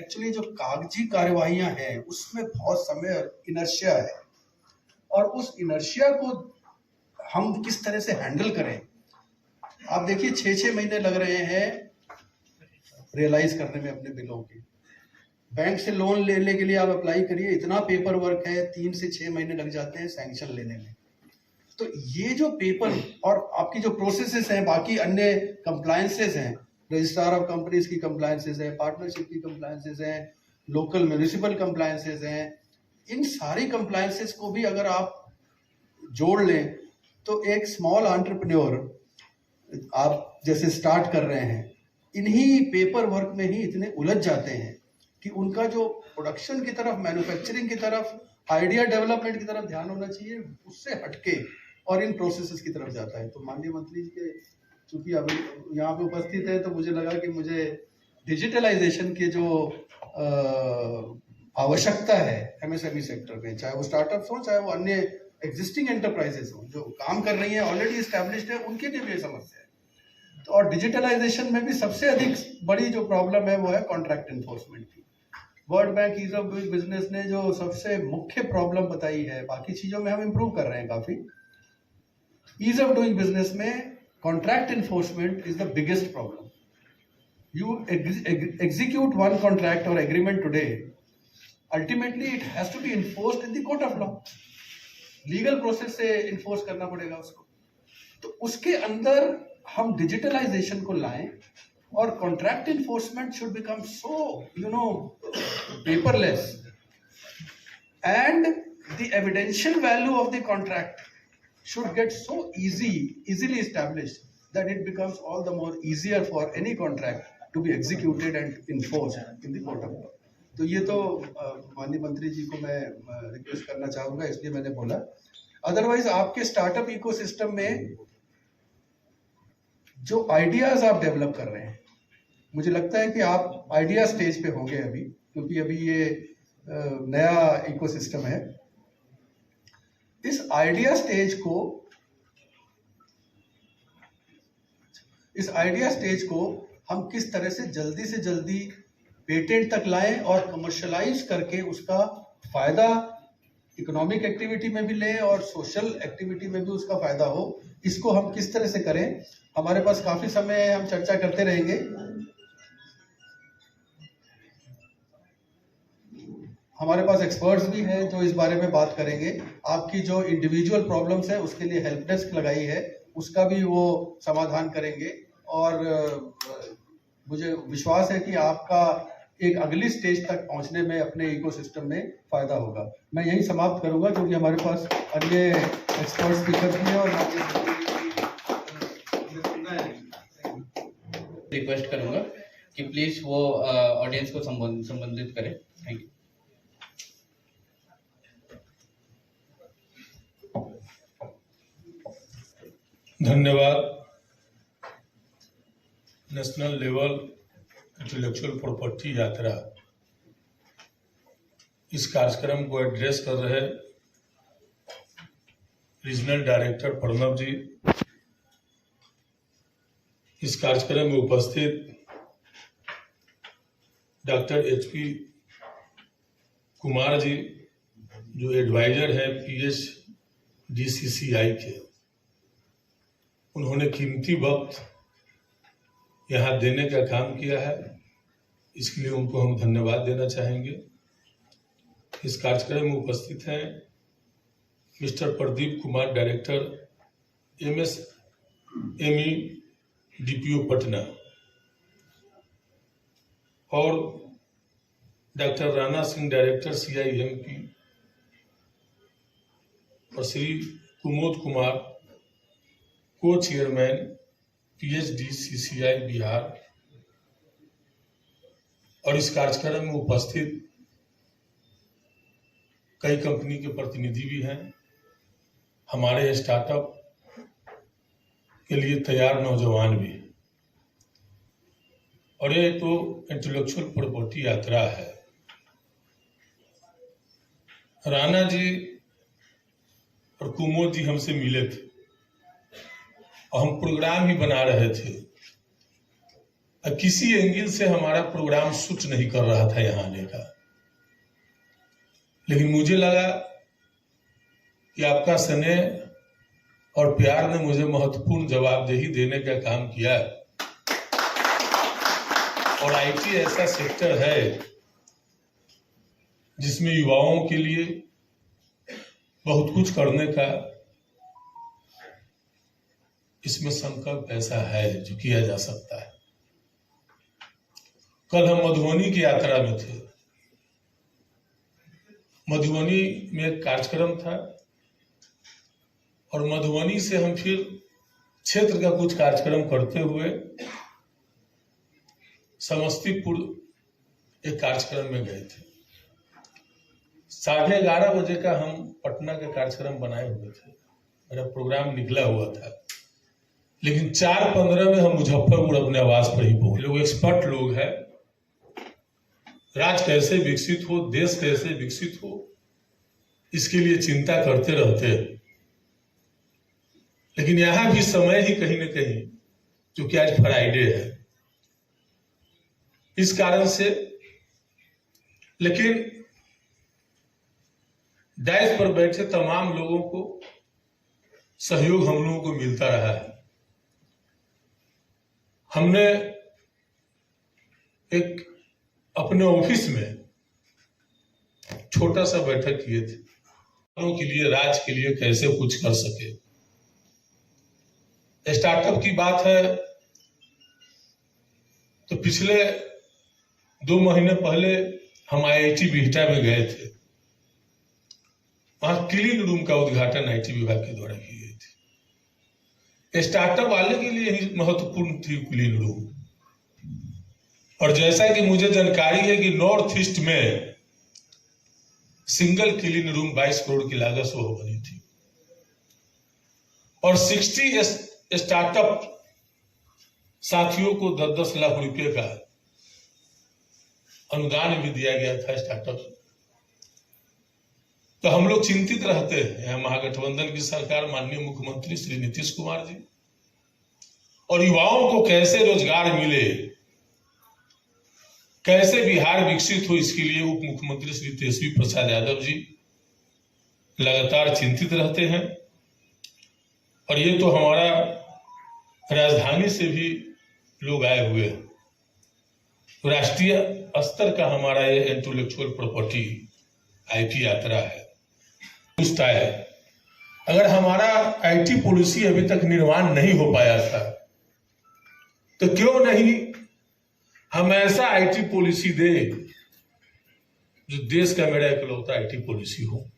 Actually जो कागजी कार्यवाहियां हैं उसमें बहुत समय इनर्शिया है, और उस इनर्शिया को हम किस तरह से हैंडल करें। आप देखिए 6-6 महीने लग रहे हैं रियलाइज करने में अपने बिलों की। बैंक से लोन लेने के लिए आप अप्लाई करिए, इतना पेपर वर्क है, 3 से 6 महीने लग जाते हैं सैंक्शन लेने में। तो ये जो पेपर और आपकी जो प्रोसेसेस हैं, बाकी अन्य कंप्लायंसेस हैं, रजिस्ट्रार ऑफ कंपनीज की कंप्लायंसेस हैं, पार्टनरशिप की कंप्लायंसेस हैं, लोकल म्यूनिसिपल कंप्लायंसेस हैं, इन सारी कंप्लायंसेस को भी अगर आप जोड़ लें तो एक स्मॉल एंटरप्रेन्योर आप जैसे स्टार्ट कर रहे हैं, इन्हीं पेपर वर्क में ही इतने उलझ जाते हैं कि उनका जो प्रोडक्शन की तरफ, मैन्युफैक्चरिंग की तरफ, आइडिया डेवलपमेंट की तरफ ध्यान होना चाहिए, उससे हटके और इन प्रोसेसेस की तरफ जाता है। तो माननीय मंत्री जी के चूंकि अभी यहाँ पे उपस्थित है, तो मुझे लगा कि मुझे डिजिटलाइजेशन के जो आवश्यकता है एमएसएमई सेक्टर में, चाहे वो स्टार्टअप्स हो, चाहे वो अन्य एग्जिस्टिंग एंटरप्राइजेस हो जो काम कर रही हैं, ऑलरेडी एस्टैब्लिश्ड है, उनके लिए भी समस्या है। तो और डिजिटलाइजेशन में भी सबसे अधिक बड़ी जो प्रॉब्लम है वो है कॉन्ट्रैक्ट एनफोर्समेंट की। World Bank ease of doing business ने जो सबसे मुख्य प्रॉब्लम बताई है, बाकी चीजों में हम इंप्रूव कर रहे हैं काफी, ईज ऑफ डूइंग बिजनेस में contract enforcement is the biggest problem. You execute one contract or agreement today, ultimately it has to be enforced in the court of law. Legal process से enforce करना पड़ेगा उसको। तो उसके अंदर हम digitalisation को लाएं और contract enforcement should become so, paperless, and the evidential value of the contract should get so easily established that it becomes all the more easier for any contract to be executed and enforced in the court of law. तो ये तो माननीय मंत्री जी को मैं request करना चाहूंगा, इसलिए मैंने बोला। अदरवाइज आपके स्टार्टअप इकोसिस्टम में जो आइडियाज आप डेवलप कर रहे हैं, मुझे लगता है कि आप आइडिया स्टेज पे होंगे अभी, क्योंकि अभी ये नया इकोसिस्टम है। इस आइडिया स्टेज को हम किस तरह से जल्दी पेटेंट तक लाएं और कमर्शियलाइज करके उसका फायदा इकोनॉमिक एक्टिविटी में भी लें और सोशल एक्टिविटी में भी उसका फायदा हो, इसको हम किस तरह से करें। हमारे पास काफी समय है, हम चर्चा करते रहेंगे। हमारे पास एक्सपर्ट्स भी हैं जो इस बारे में बात करेंगे। आपकी जो इंडिविजुअल प्रॉब्लम्स है उसके लिए हेल्प डेस्क लगाई है, उसका भी वो समाधान करेंगे, और मुझे विश्वास है कि आपका एक अगली स्टेज तक पहुंचने में अपने इकोसिस्टम में फायदा होगा। मैं यही समाप्त करूंगा क्योंकि हमारे पास अन्य एक्सपर्ट स्पीकर भी हैं और रिक्वेस्ट करूंगा कि प्लीज वो ऑडियंस को संबोधित करें। Thank you. धन्यवाद। नेशनल लेवल इंटेलेक्चुअल प्रॉपर्टी यात्रा, इस कार्यक्रम को एड्रेस कर रहे रीजनल डायरेक्टर प्रणव जी, इस कार्यक्रम में उपस्थित डॉक्टर HP कुमार जी जो एडवाइजर है PHDCCI के, उन्होंने कीमती वक्त यहाँ देने का काम किया है, इसके लिए उनको हम धन्यवाद देना चाहेंगे। इस कार्यक्रम में उपस्थित हैं mister Pradeep Kumar, director MS ME DPO Patna, और doctor Rana Singh director CIMP, और श्री कुमोद कुमार को चेयरमैन PhD CCI बिहार। और इस कार्यक्रम में उपस्थित कई कंपनी के प्रतिनिधि भी हैं, हमारे स्टार्टअप के लिए तैयार नौजवान भी। और ये तो इंटेलेक्चुअल प्रॉपर्टी यात्रा है। राणा जी और कुमोद जी हमसे मिले थे और हम प्रोग्राम ही बना रहे थे, और किसी एंगल से हमारा प्रोग्राम सूट नहीं कर रहा था यहाँ आने का। लेकिन मुझे लगा कि आपका स्नेह और प्यार ने मुझे महत्वपूर्ण जवाबदेही देने का काम किया। और IT ऐसा सेक्टर है जिसमें युवाओं के लिए बहुत कुछ करने का इसमें संकल्प ऐसा है जो किया जा सकता है। कल हम मधुबनी की यात्रा में थे। मधुबनी में एक कार्यक्रम था और मधुबनी से हम फिर क्षेत्र का कुछ कार्यक्रम करते हुए समस्तीपुर एक कार्यक्रम में गए थे। 11:30 बजे का हम पटना का कार्यक्रम बनाए हुए थे, मेरा प्रोग्राम निकला हुआ था, लेकिन 4:15 में हम मुजफ्फरपुर अपने आवास पर ही पहुंचे। लोग एक्सपर्ट लोग हैं, राज्य कैसे विकसित हो, देश कैसे विकसित हो, इसके लिए चिंता करते रहते हैं। लेकिन यहां भी समय ही कहीं ना कहीं, क्योंकि आज फ्राइडे है, इस कारण से, लेकिन डाइस पर बैठे तमाम लोगों को सहयोग हम लोगों को मिलता रहा है। हमने एक अपने ऑफिस में छोटा सा बैठक किए थे, लोगों के लिए, राज्य के लिए कैसे कुछ कर सके। स्टार्टअप की बात है तो पिछले 2 महीने पहले हम IIT बिहटा में गए थे। वहां क्लीन रूम का उद्घाटन IT विभाग के द्वारा की गई थी। स्टार्टअप वाले के लिए ही महत्वपूर्ण थी क्लीन रूम। और जैसा कि मुझे जानकारी है कि नॉर्थ ईस्ट में सिंगल क्लीन रूम 22 करोड़ की लागत से वो बनी थी, और 60 स्टार्टअप साथियों को 10-10 लाख रुपए का अनुदान भी दिया गया था स्टार्टअप। तो हम लोग चिंतित रहते हैं, महागठबंधन की सरकार, माननीय मुख्यमंत्री श्री नीतीश कुमार जी, और युवाओं को कैसे रोजगार मिले, कैसे बिहार विकसित हो, इसके लिए उप मुख्यमंत्री श्री तेजस्वी प्रसाद यादव जी लगातार चिंतित रहते हैं। और ये तो हमारा राजधानी से भी लोग आए हुए हैं। राष्ट्रीय स्तर का हमारा ये इंटेलेक्चुअल प्रॉपर्टी IP यात्रा है। पूछता है, अगर हमारा IT पॉलिसी अभी तक निर्माण नहीं हो पाया था, तो क्यों नहीं हम ऐसा IT पॉलिसी दे जो देश का मेरा इकलौता IT पॉलिसी हो।